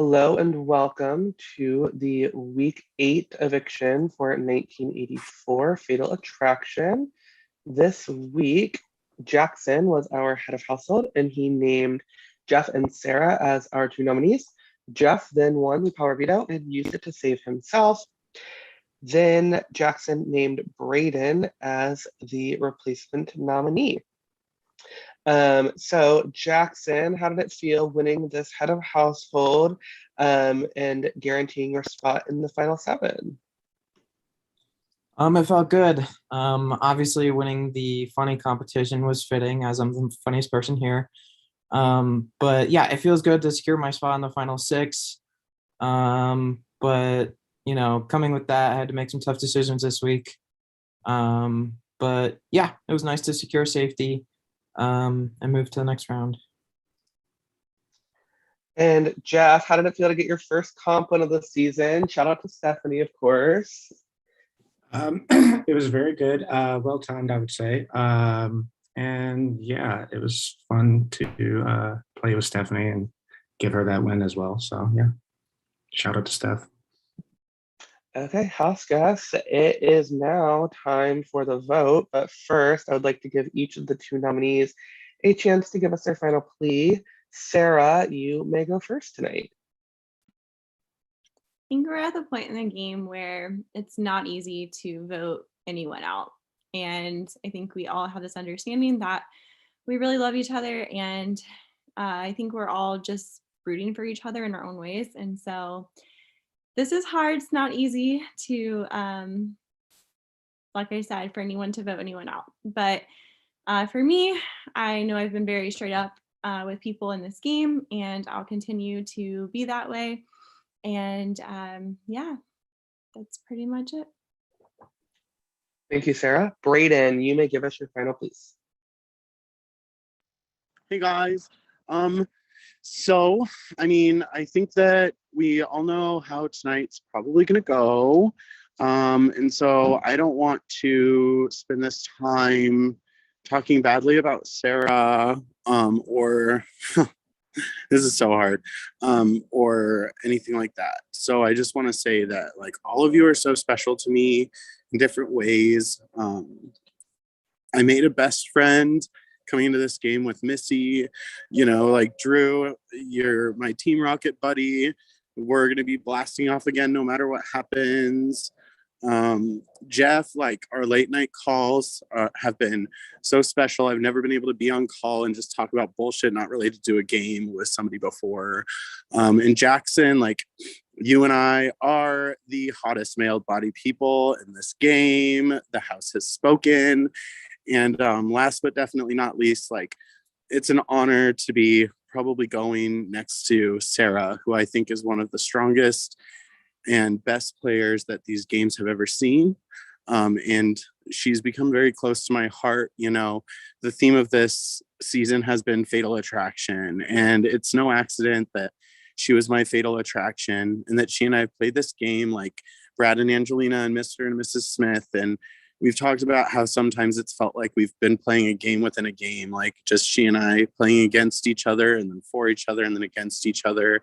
Hello and welcome to the week 8 eviction for 1984 Fatal Attraction. This week, Jackson was our head of household and he named Jeff and Sarah as our two nominees. Jeff then won the power veto and used it to save himself. Then Jackson named Brayden as the replacement nominee. So Jackson, how did it feel winning this head of household and guaranteeing your spot in the final seven? It felt good. Obviously winning the funny competition was fitting as I'm the funniest person here. But yeah, it feels good to secure my spot in the final six. But coming with that, I had to make some tough decisions this week. But yeah, it was nice to secure safety, and move to the next round. And Jeff, how did it feel to get your first comp win of the season? Shout out to Stephanie, of course. It was very good, well timed, I would say. And yeah, it was fun to play with Stephanie and give her that win as well. So yeah, shout out to Steph. Okay, house guests, it is now time for the vote. But first, I would like to give each of the two nominees a chance to give us their final plea. Sarah, you may go first tonight. Think we're at the point in the game where it's not easy to vote anyone out. And I think we all have this understanding that we really love each other. And I think we're all just rooting for each other in our own ways. And so this is hard. It's not easy to, like I said, for anyone to vote anyone out. But for me, I know I've been very straight up with people in this game, and I'll continue to be that way. And yeah, that's pretty much it. Thank you, Sarah. Brayden, you may give us your final, please. Hey guys. So I think that we all know how tonight's probably gonna go. And so I don't want to spend this time talking badly about Sarah, or this is so hard, or anything like that. So I just want to say that like all of you are so special to me in different ways. I made a best friend coming into this game with Missy, like Drew, you're my Team Rocket buddy. We're going to be blasting off again no matter what happens. Jeff, like our late night calls have been so special. I've never been able to be on call and just talk about bullshit not related to a game with somebody before. And Jackson, like you and I are the hottest male body people in this game. The house has spoken. And last but definitely not least, like it's an honor to be probably going next to Sarah, who I think is one of the strongest and best players that these games have ever seen. And she's become very close to my heart. The theme of this season has been fatal attraction, and it's no accident that she was my fatal attraction and that she and I have played this game like Brad and Angelina and Mr. and Mrs. Smith. And we've talked about how sometimes it's felt like we've been playing a game within a game, like just she and I playing against each other and then for each other and then against each other.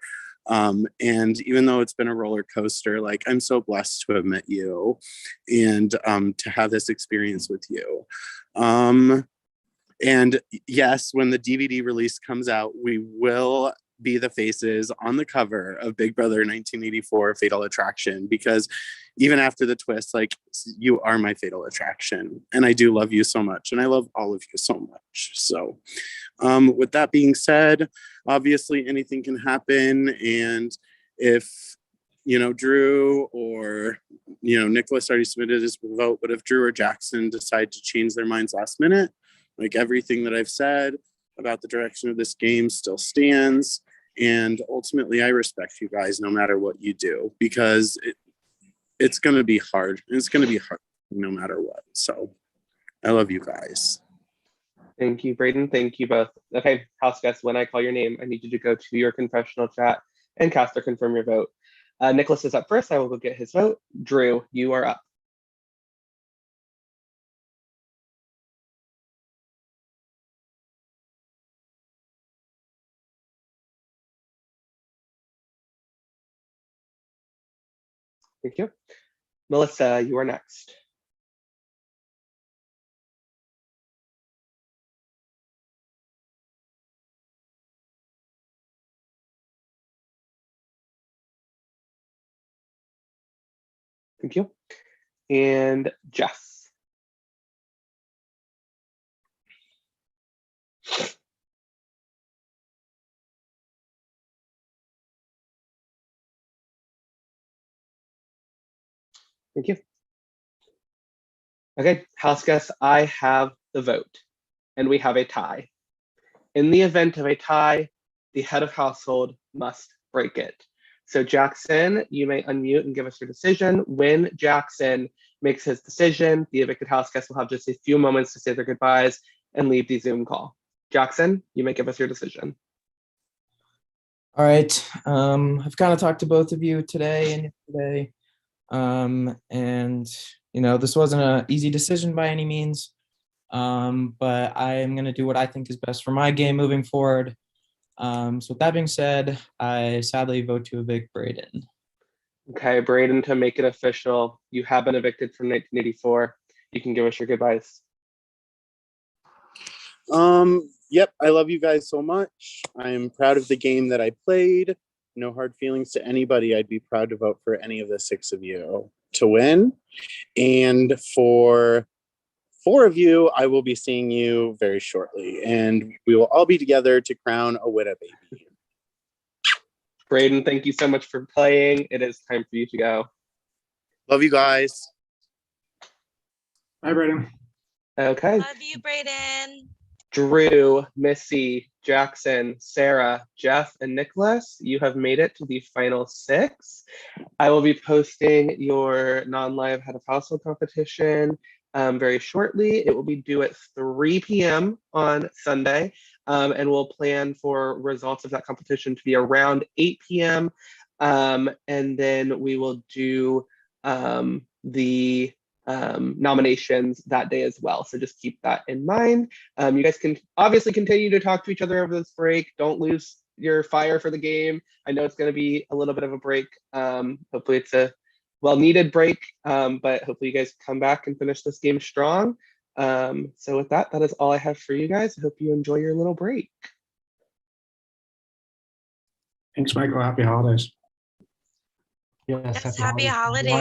And even though it's been a roller coaster, like I'm so blessed to have met you and to have this experience with you. And yes, when the DVD release comes out, we will be the faces on the cover of Big Brother 1984 Fatal Attraction, because even after the twist, like you are my fatal attraction and I do love you so much and I love all of you so much. So with that being said, obviously anything can happen, and if Drew or Nicholas already submitted his vote, but if Drew or Jackson decide to change their minds last minute, like everything that I've said about the direction of this game still stands. And ultimately, I respect you guys no matter what you do, because it's going to be hard. It's going to be hard no matter what. So I love you guys. Thank you, Brayden. Thank you both. Okay, house guests, when I call your name, I need you to go to your confessional chat and cast or confirm your vote. Nicholas is up first. I will go get his vote. Drew, you are up. Thank you. Melissa, you are next. Thank you. And Jess. Thank you. Okay, house guests, I have the vote, and we have a tie. In the event of a tie, the head of household must break it. So Jackson, you may unmute and give us your decision. When Jackson makes his decision, the evicted house guests will have just a few moments to say their goodbyes and leave the Zoom call. Jackson, you may give us your decision. All right. I've kind of talked to both of you today and yesterday. And this wasn't an easy decision by any means. But I am going to do what I think is best for my game moving forward. So with that being said, I sadly vote to evict Braden. Okay, Braden, to make it official, you have been evicted from 1984. You can give us your goodbyes. Yep, I love you guys so much. I'm proud of the game that I played. No hard feelings to anybody. I'd be proud to vote for any of the 6 of you to win. And for 4 of you, I will be seeing you very shortly. And we will all be together to crown a Witta baby. Braden, thank you so much for playing. It is time for you to go. Love you guys. Bye, Braden. Okay. Love you, Braden. Drew, Missy, Jackson, Sarah, Jeff, and Nicholas, you have made it to the final 6. I will be posting your non-live head of household competition very shortly. It will be due at 3 p.m. on Sunday, and we'll plan for results of that competition to be around 8 p.m. And then we will do the nominations that day as well. So just keep that in mind. You guys can obviously continue to talk to each other over this break. Don't lose your fire for the game. I know it's going to be a little bit of a break. Hopefully it's a well-needed break, but hopefully you guys come back and finish this game strong. So with that, that is all I have for you guys. I hope you enjoy your little break. Thanks, Michael. Happy holidays. Yes, happy holidays.